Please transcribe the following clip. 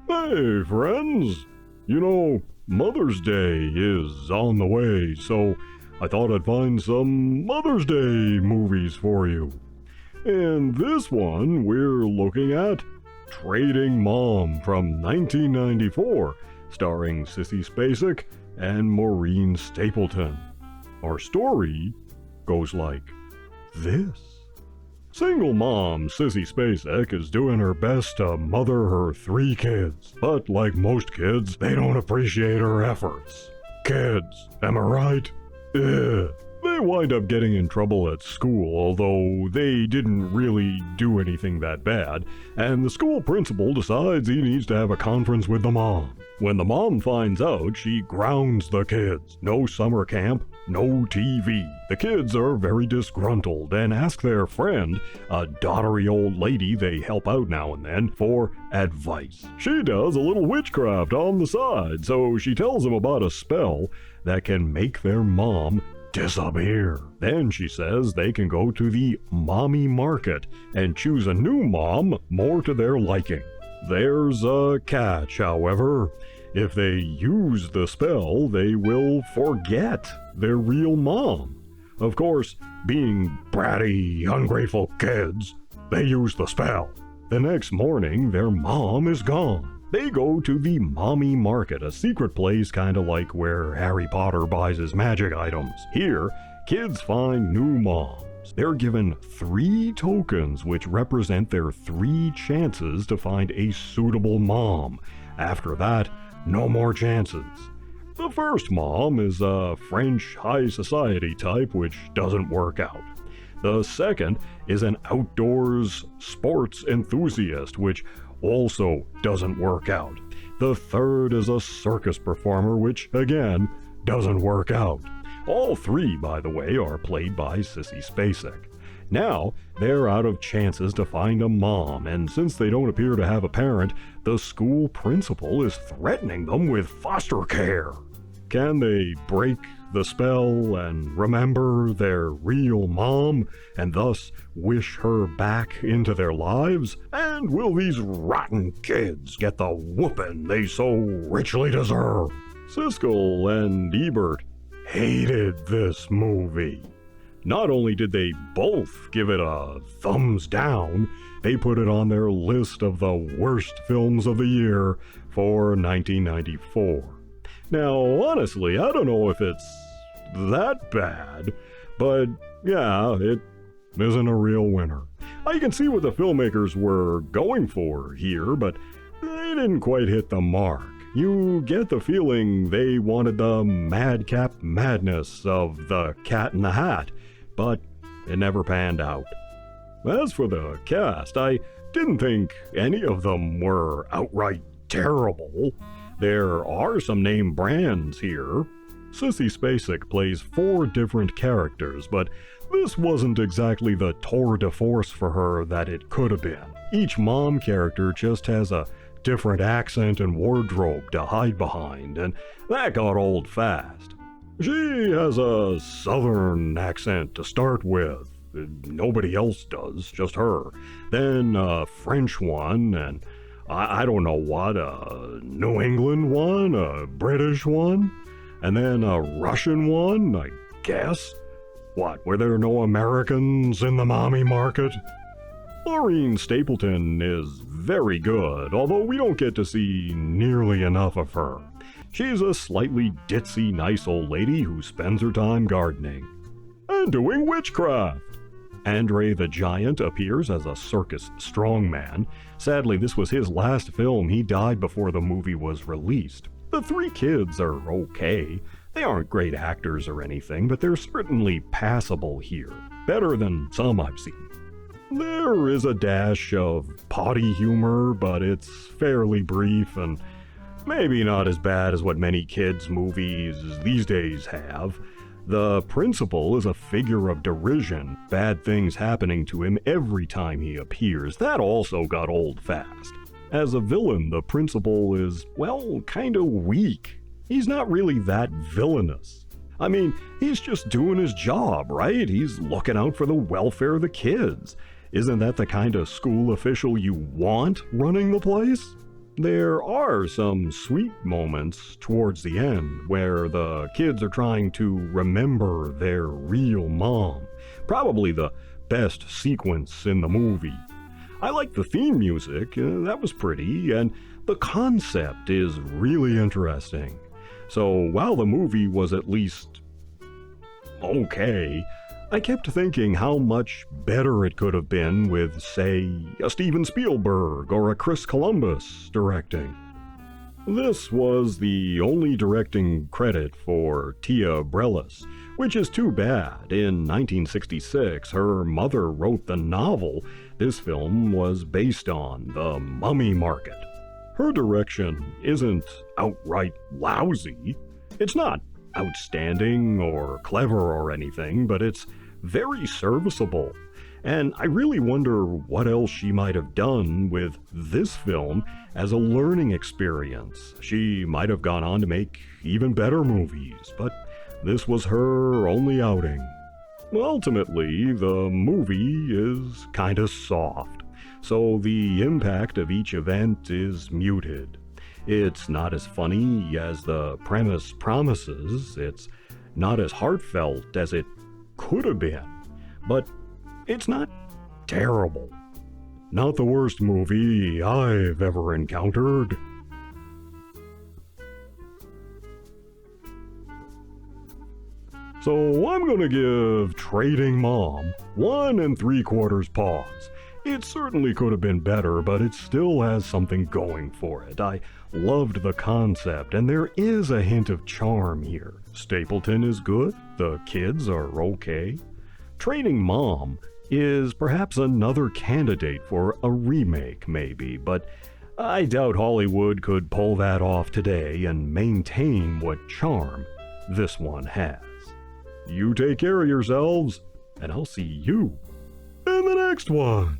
Hey, friends! Mother's Day is on the way, so I thought I'd find some Mother's Day movies for you. In this one, we're looking at Trading Mom from 1994, starring Sissy Spacek and Maureen Stapleton. Our story goes like this. Single mom Sissy Spacek is doing her best to mother her 3 kids, but like most kids, they don't appreciate her efforts. Kids, am I right? Ugh. They wind up getting in trouble at school, although they didn't really do anything that bad, and the school principal decides he needs to have a conference with the mom. When the mom finds out, she grounds the kids. No summer camp, no TV. The kids are very disgruntled and ask their friend, a dottery old lady they help out now and then, for advice. She does a little witchcraft on the side, so she tells them about a spell that can make their mom disappear. Then she says they can go to the mommy market and choose a new mom more to their liking. There's a catch, however. If they use the spell, they will forget their real mom. Of course, being bratty, ungrateful kids, they use the spell. The next morning, their mom is gone. They go to the mommy market, a secret place kinda like where Harry Potter buys his magic items. Here, kids find new moms. They're given 3 tokens which represent their 3 chances to find a suitable mom. After that, no more chances. The first mom is a French high society type which doesn't work out. The second is an outdoors sports enthusiast which also doesn't work out. The third is a circus performer which, again, doesn't work out. All 3, by the way, are played by Sissy Spacek. Now, they're out of chances to find a mom, and since they don't appear to have a parent, the school principal is threatening them with foster care. Can they break the spell and remember their real mom, and thus wish her back into their lives? And will these rotten kids get the whooping they so richly deserve? Siskel and Ebert hated this movie. Not only did they both give it a thumbs down, they put it on their list of the worst films of the year for 1994. Now, honestly, I don't know if it's that bad, but yeah, it isn't a real winner. I can see what the filmmakers were going for here, but they didn't quite hit the mark. You get the feeling they wanted the madcap madness of the Cat in the Hat, but it never panned out. As for the cast, I didn't think any of them were outright terrible. There are some name brands here. Sissy Spacek plays 4 different characters, but this wasn't exactly the tour de force for her that it could have been. Each mom character just has a different accent and wardrobe to hide behind, and that got old fast. She has a southern accent to start with. Nobody else does, just her. Then a French one, and I don't know what, a New England one, a British one, and then a Russian one, I guess. What, were there no Americans in the mommy market? Maureen Stapleton is very good, although we don't get to see nearly enough of her. She's a slightly ditzy, nice old lady who spends her time gardening and doing witchcraft. Andre the Giant appears as a circus strongman. Sadly, this was his last film. He died before the movie was released. The 3 kids are okay. They aren't great actors or anything, but they're certainly passable here. Better than some I've seen. There is a dash of potty humor, but it's fairly brief and maybe not as bad as what many kids' movies these days have. The principal is a figure of derision, bad things happening to him every time he appears. That also got old fast. As a villain, the principal is, well, kinda weak. He's not really that villainous. I mean, he's just doing his job, right? He's looking out for the welfare of the kids. Isn't that the kind of school official you want running the place? There are some sweet moments towards the end where the kids are trying to remember their real mom. Probably the best sequence in the movie. I like the theme music, that was pretty, and the concept is really interesting. So while the movie was at least okay, I kept thinking how much better it could have been with, say, a Steven Spielberg or a Chris Columbus directing. This was the only directing credit for Tia Brelis, which is too bad. In 1966, her mother wrote the novel this film was based on, The Mummy Market. Her direction isn't outright lousy. It's not outstanding or clever or anything, but it's very serviceable. And I really wonder what else she might have done with this film as a learning experience. She might have gone on to make even better movies, but this was her only outing. Ultimately, the movie is kinda soft, so the impact of each event is muted. It's not as funny as the premise promises, it's not as heartfelt as it could have been, but it's not terrible. Not the worst movie I've ever encountered. So I'm gonna give Trading Mom 1 3/4 paws. It certainly could have been better, but it still has something going for it. I loved the concept, and there is a hint of charm here. Stapleton is good, the kids are okay. Trading Mom is perhaps another candidate for a remake, maybe, but I doubt Hollywood could pull that off today and maintain what charm this one has. You take care of yourselves, and I'll see you in the next one.